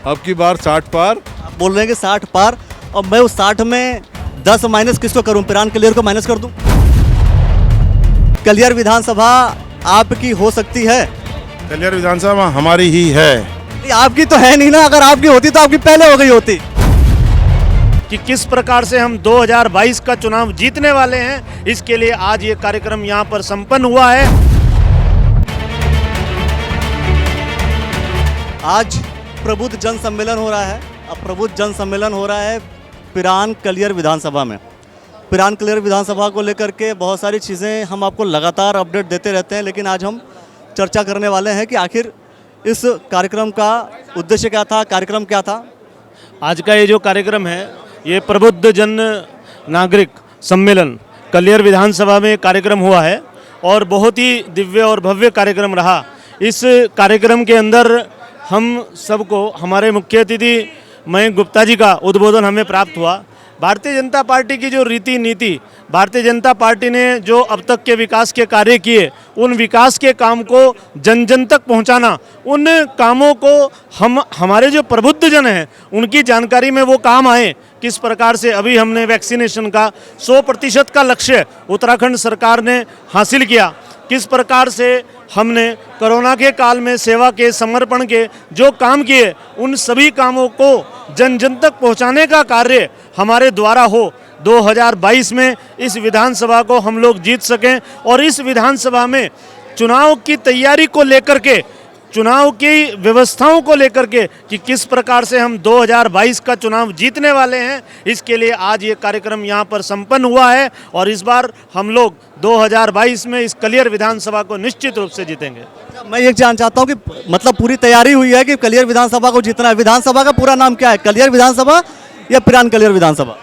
अब की बार 60 पार। आप बोल रहे हैं कि 60 पार, और मैं उस 60 में 10 माइनस किसको करूं? पिरान कलियर को माइनस कर दूं? कलियर विधानसभा आपकी हो सकती है? कलियर विधानसभा हमारी ही है। नहीं, आपकी तो है नहीं ना। अगर आपकी होती तो आपकी पहले हो गई होती। कि किस प्रकार से हम 2022 का चुनाव जीतने वाले हैं, इसके लिए आज ये कार्यक्रम यहाँ पर संपन्न हुआ है। आज प्रबुद्ध जन सम्मेलन हो रहा है। अब प्रबुद्ध जन सम्मेलन हो रहा है पिरान कलियर विधानसभा में। पिरान कलियर विधानसभा को लेकर के बहुत सारी चीज़ें हम आपको लगातार अपडेट देते रहते हैं, लेकिन आज हम चर्चा करने वाले हैं कि आखिर इस कार्यक्रम का उद्देश्य क्या था, कार्यक्रम क्या था। आज का ये जो कार्यक्रम है, ये प्रबुद्ध जन नागरिक सम्मेलन कलियर विधानसभा में कार्यक्रम हुआ है और बहुत ही दिव्य और भव्य कार्यक्रम रहा। इस कार्यक्रम के अंदर हम सबको हमारे मुख्य अतिथि मयंक गुप्ता जी का उद्बोधन हमें प्राप्त हुआ। भारतीय जनता पार्टी की जो रीति नीति, भारतीय जनता पार्टी ने जो अब तक के विकास के कार्य किए, उन विकास के काम को जन जन तक पहुंचाना, उन कामों को हमारे जो प्रबुद्ध जन हैं उनकी जानकारी में वो काम आए। किस प्रकार से अभी हमने वैक्सीनेशन का 100% का लक्ष्य उत्तराखंड सरकार ने हासिल किया, किस प्रकार से हमने कोरोना के काल में सेवा के, समर्पण के जो काम किए, उन सभी कामों को जन जन तक पहुंचाने का कार्य हमारे द्वारा हो। 2022 में इस विधानसभा को हम लोग जीत सकें और इस विधानसभा में चुनाव की तैयारी को लेकर के, चुनाव की व्यवस्थाओं को लेकर के कि किस प्रकार से हम 2022 का चुनाव जीतने वाले हैं, इसके लिए आज ये कार्यक्रम यहाँ पर संपन्न हुआ है। और इस बार हम लोग 2022 में इस कलियर विधानसभा को निश्चित रूप से जीतेंगे। मैं ये जानना चाहता हूँ कि मतलब पूरी तैयारी हुई है कि कलियर विधानसभा को जीतना है। विधानसभा का पूरा नाम क्या है? कलियर विधानसभा या पिरान कलियर विधानसभा?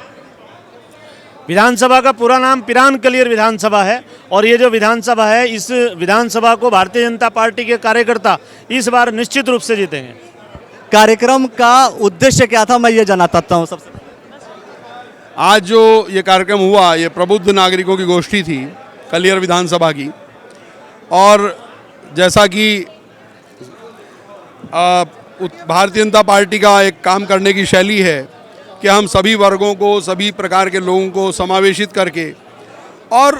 विधानसभा का पूरा नाम पिरान कलियर विधानसभा है और ये जो विधानसभा है, इस विधानसभा को भारतीय जनता पार्टी के कार्यकर्ता इस बार निश्चित रूप से जीतेंगे। कार्यक्रम का उद्देश्य क्या था, मैं ये जानना चाहता हूँ सबसे। आज जो ये कार्यक्रम हुआ, ये प्रबुद्ध नागरिकों की गोष्ठी थी कलियर विधानसभा की। और जैसा कि भारतीय जनता पार्टी का एक काम करने की शैली है कि हम सभी वर्गों को, सभी प्रकार के लोगों को समावेशित करके, और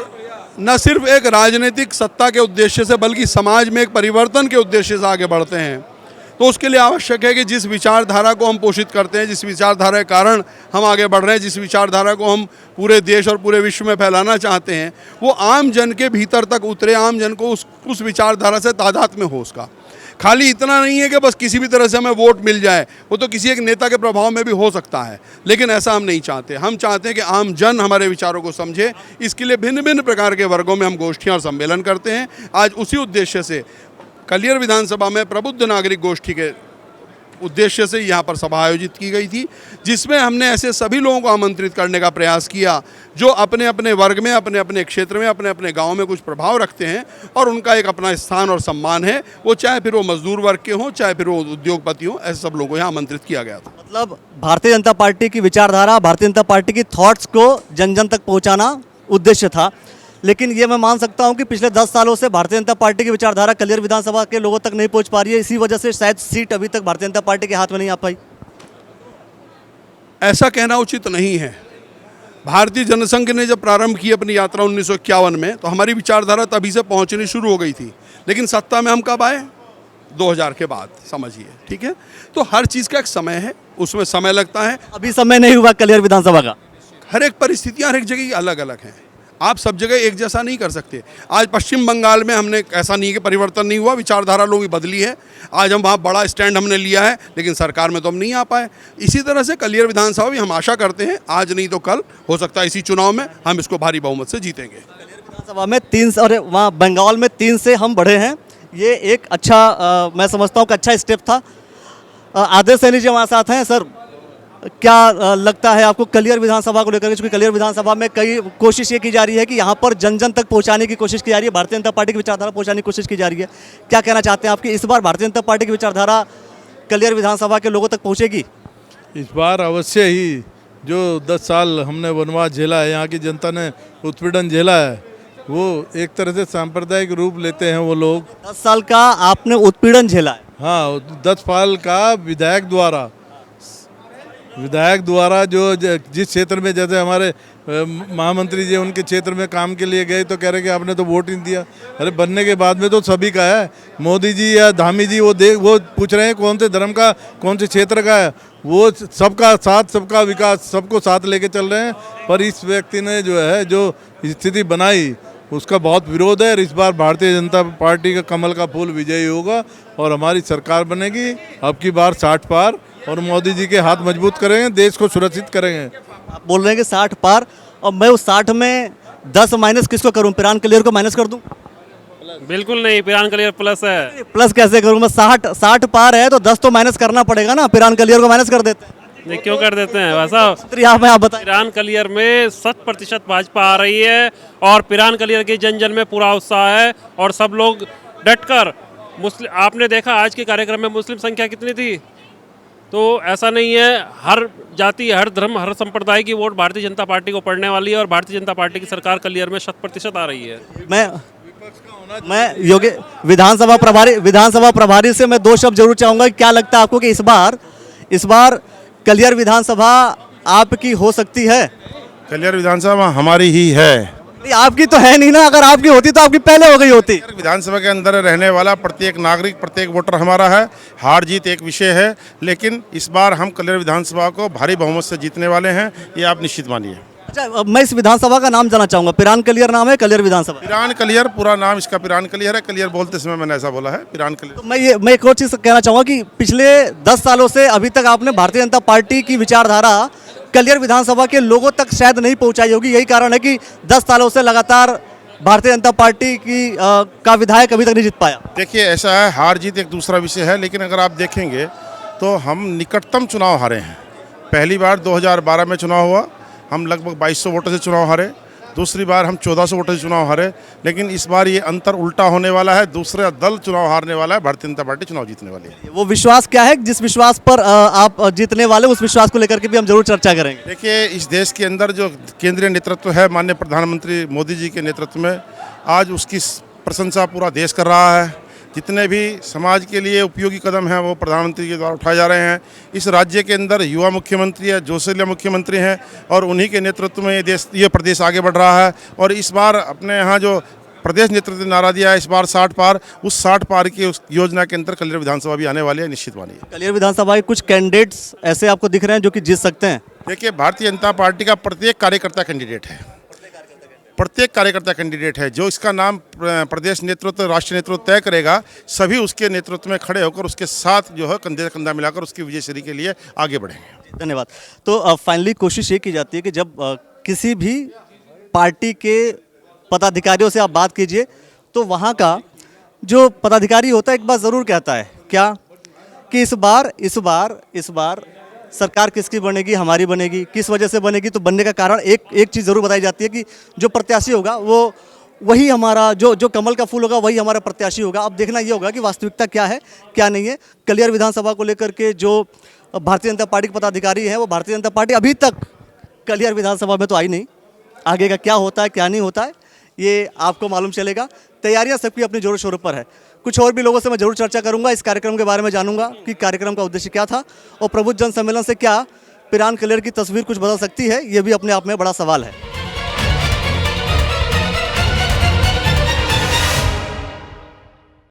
न सिर्फ एक राजनीतिक सत्ता के उद्देश्य से बल्कि समाज में एक परिवर्तन के उद्देश्य से आगे बढ़ते हैं। तो उसके लिए आवश्यक है कि जिस विचारधारा को हम पोषित करते हैं, जिस विचारधारा के कारण हम आगे बढ़ रहे हैं, जिस विचारधारा को हम पूरे देश और पूरे विश्व में फैलाना चाहते हैं, वो आम जन के भीतर तक उतरे, आम जन को उस विचारधारा से तादाद में हो। उसका खाली इतना नहीं है कि बस किसी भी तरह से हमें वोट मिल जाए, वो तो किसी एक नेता के प्रभाव में भी हो सकता है, लेकिन ऐसा हम नहीं चाहते। हम चाहते हैं कि आम जन हमारे विचारों को समझे। इसके लिए भिन्न भिन्न प्रकार के वर्गों में हम गोष्ठियाँ और सम्मेलन करते हैं। आज उसी उद्देश्य से कलियर विधानसभा में प्रबुद्ध नागरिक गोष्ठी के उद्देश्य से यहाँ पर सभा आयोजित की गई थी, जिसमें हमने ऐसे सभी लोगों को आमंत्रित करने का प्रयास किया जो अपने अपने वर्ग में, अपने अपने क्षेत्र में, अपने अपने गांव में कुछ प्रभाव रखते हैं और उनका एक अपना स्थान और सम्मान है। वो चाहे फिर वो मजदूर वर्ग के हों, चाहे फिर वो उद्योगपति हों, ऐसे सब लोगों को यहाँ आमंत्रित किया गया था। मतलब भारतीय जनता पार्टी की विचारधारा, भारतीय जनता पार्टी की थॉट्स को जन जन तक पहुँचाना उद्देश्य था। लेकिन ये मैं मान सकता हूं कि पिछले 10 सालों से भारतीय जनता पार्टी की विचारधारा कलियर विधानसभा के लोगों तक नहीं पहुंच पा रही है। इसी वजह से शायद सीट अभी तक भारतीय जनता पार्टी के हाथ में नहीं आ पाई। ऐसा कहना उचित नहीं है। भारतीय जनसंघ ने जब प्रारंभ की अपनी यात्रा 1951 में, तो हमारी विचारधारा तभी से पहुंचनी शुरू हो गई थी। लेकिन सत्ता में हम कब आए? 2000 के बाद, समझिए। ठीक है, तो हर चीज़ का एक समय है, उसमें समय लगता है। अभी समय नहीं हुआ कलियर विधानसभा का। हर एक परिस्थितियाँ हर एक जगह की अलग अलग हैं। आप सब जगह एक जैसा नहीं कर सकते। आज पश्चिम बंगाल में हमने, ऐसा नहीं कि परिवर्तन नहीं हुआ, विचारधारा लोगों की बदली है। आज हम वहाँ बड़ा स्टैंड हमने लिया है, लेकिन सरकार में तो हम नहीं आ पाए। इसी तरह से कलियर विधानसभा भी हम आशा करते हैं आज नहीं तो कल, हो सकता है इसी चुनाव में हम इसको भारी बहुमत से जीतेंगे। कलियर विधानसभा में 3 और वहाँ बंगाल में 3 से हम बढ़े हैं। ये एक अच्छा मैं समझता हूँ कि अच्छा स्टेप था। आदेश सैनी जी हमारे साथ हैं। सर, क्या लगता है आपको कलियर विधानसभा को लेकर के? क्योंकि कलियर विधानसभा में कई कोशिश ये की जा रही है कि यहाँ पर जन जन तक पहुँचाने की कोशिश की जा रही है, भारतीय जनता पार्टी की विचारधारा पहुँचाने की कोशिश की जा रही है। क्या कहना चाहते हैं आपकी, इस बार भारतीय जनता पार्टी की विचारधारा कलियर विधानसभा के लोगों तक पहुँचेगी? इस बार अवश्य ही। जो 10 साल हमने वनवास झेला है, यहाँ की जनता ने उत्पीड़न झेला है, वो एक तरह से सांप्रदायिक रूप लेते हैं वो लोग। 10 साल का आपने उत्पीड़न झेला है। हाँ 10 साल का विधायक द्वारा जो जिस क्षेत्र में जैसे हमारे महामंत्री जी उनके क्षेत्र में काम के लिए गए तो कह रहे कि आपने तो वोट नहीं दिया। अरे बनने के बाद में तो सभी का है। मोदी जी या धामी जी वो पूछ रहे हैं कौन से धर्म का कौन से क्षेत्र का है। वो सबका साथ सबका विकास सबको साथ लेके चल रहे हैं। पर इस व्यक्ति ने जो स्थिति बनाई उसका बहुत विरोध है। और इस बार भारतीय जनता पार्टी का कमल का फूल विजयी होगा और हमारी सरकार बनेगी अब की बार 60 पार। और मोदी जी के हाथ मजबूत करेंगे, देश को सुरक्षित करेंगे। आप बोल रहे हैं कि 60 पार, और मैं उस 60 में 10 माइनस किसको करूं? पिरान क्लियर को माइनस कर दूं? बिल्कुल नहीं, पिरान क्लियर प्लस है। प्लस कैसे करूं मैं? 60 पार है तो 10 तो माइनस करना पड़ेगा ना। पिरान क्लियर को माइनस कर देते हैं। नहीं, क्यों कर देते हैं वैसा? यहाँ आप बताएं। पिरान क्लियर में 100% भाजपा आ रही है और पिरान क्लियर के जन जन में पूरा उत्साह है और सब लोग डटकर मुस्लिम। आपने देखा आज के कार्यक्रम में मुस्लिम संख्या कितनी थी? तो ऐसा नहीं है, हर जाति हर धर्म हर संप्रदाय की वोट भारतीय जनता पार्टी को पड़ने वाली है और भारतीय जनता पार्टी की सरकार क्लियर में 100% आ रही है। मैं योगी विधानसभा प्रभारी से मैं 2 शब्द जरूर चाहूंगा। क्या लगता है आपको कि इस बार कलियर विधानसभा आपकी हो सकती है? कलियर विधानसभा हमारी ही है। नहीं, आपकी तो है नहीं ना। अगर आपकी होती तो आपकी पहले हो गई होती। विधानसभा के अंदर रहने वाला प्रत्येक नागरिक प्रत्येक वोटर हमारा है। हार जीत एक विषय है, लेकिन इस बार हम कलियर विधानसभा को भारी बहुमत से जीतने वाले हैं, ये आप निश्चित मानिए। अच्छा, अब मैं इस विधानसभा का नाम जानना चाहूंगा। पिरान कलियर नाम है, कलियर विधानसभा? पिरान कलियर पूरा नाम इसका पिरान कलियर है। कलियर बोलते समय मैंने ऐसा बोला है, पिरान कलियर। तो मैं एक और चीज़ कहना चाहूँगा कि पिछले 10 सालों से अभी तक आपने भारतीय जनता पार्टी की विचारधारा कलियर विधानसभा के लोगों तक शायद नहीं पहुँचाई होगी। यही कारण है कि 10 सालों से लगातार भारतीय जनता पार्टी का विधायक अभी तक नहीं जीत पाया। देखिए ऐसा है, हार जीत एक दूसरा विषय है, लेकिन अगर आप देखेंगे तो हम निकटतम चुनाव हारे हैं। पहली बार 2012 में चुनाव हुआ, हम लगभग 2200 वोटों से चुनाव हारे। दूसरी बार हम 1400 वोटों से चुनाव हारे। लेकिन इस बार ये अंतर उल्टा होने वाला है, दूसरा दल चुनाव हारने वाला है, भारतीय जनता पार्टी चुनाव जीतने वाली है। वो विश्वास क्या है जिस विश्वास पर आप जीतने वाले, उस विश्वास को लेकर के भी हम जरूर चर्चा करेंगे। देखिए इस देश के अंदर जो केंद्रीय नेतृत्व है, माननीय प्रधानमंत्री मोदी जी के नेतृत्व में, आज उसकी प्रशंसा पूरा देश कर रहा है। जितने भी समाज के लिए उपयोगी कदम हैं वो प्रधानमंत्री के द्वारा उठाए जा रहे हैं। इस राज्य के अंदर युवा मुख्यमंत्री है, जोशीला मुख्यमंत्री हैं और उन्हीं के नेतृत्व में ये प्रदेश आगे बढ़ रहा है। और इस बार अपने यहाँ जो प्रदेश नेतृत्व ने नारा दिया है इस बार 60 पार, उस 60 पार की उस योजना के अंदर कलियर विधानसभा भी आने वाली है, निश्चित मानिए। कलियर विधानसभा के कुछ कैंडिडेट्स ऐसे आपको दिख रहे हैं जो कि जीत सकते हैं? देखिए भारतीय जनता पार्टी का प्रत्येक कार्यकर्ता कैंडिडेट है, प्रत्येक कार्यकर्ता कैंडिडेट है। जो इसका नाम प्रदेश नेतृत्व राष्ट्रीय नेतृत्व तय करेगा, सभी उसके नेतृत्व में खड़े होकर उसके साथ जो है कंधे से कंधा मिलाकर उसकी विजयश्री के लिए आगे बढ़ेंगे। धन्यवाद। तो फाइनली कोशिश ये की जाती है कि जब किसी भी पार्टी के पदाधिकारियों से आप बात कीजिए तो वहाँ का जो पदाधिकारी होता है एक बात ज़रूर कहता है, क्या कि इस बार सरकार किसकी बनेगी? हमारी बनेगी। किस वजह से बनेगी? तो बनने का कारण एक चीज़ ज़रूर बताई जाती है कि जो प्रत्याशी होगा वही हमारा जो कमल का फूल होगा वही हमारा प्रत्याशी होगा। अब देखना ये होगा कि वास्तविकता क्या है क्या नहीं है। कलियर विधानसभा को लेकर के जो भारतीय जनता पार्टी के पदाधिकारी हैं वो भारतीय जनता पार्टी अभी तक कलियर विधानसभा में तो आई नहीं। आगे का क्या होता है क्या नहीं होता है ये आपको मालूम चलेगा। तैयारियां सबकी अपनी जोरों शोरों पर है। कुछ और भी लोगों से मैं जरूर चर्चा करूंगा, इस कार्यक्रम के बारे में जानूंगा कि कार्यक्रम का उद्देश्य क्या था और प्रबुद्ध जन सम्मेलन से क्या पिरान कलियर की तस्वीर कुछ बदल सकती है, ये भी अपने आप में बड़ा सवाल है।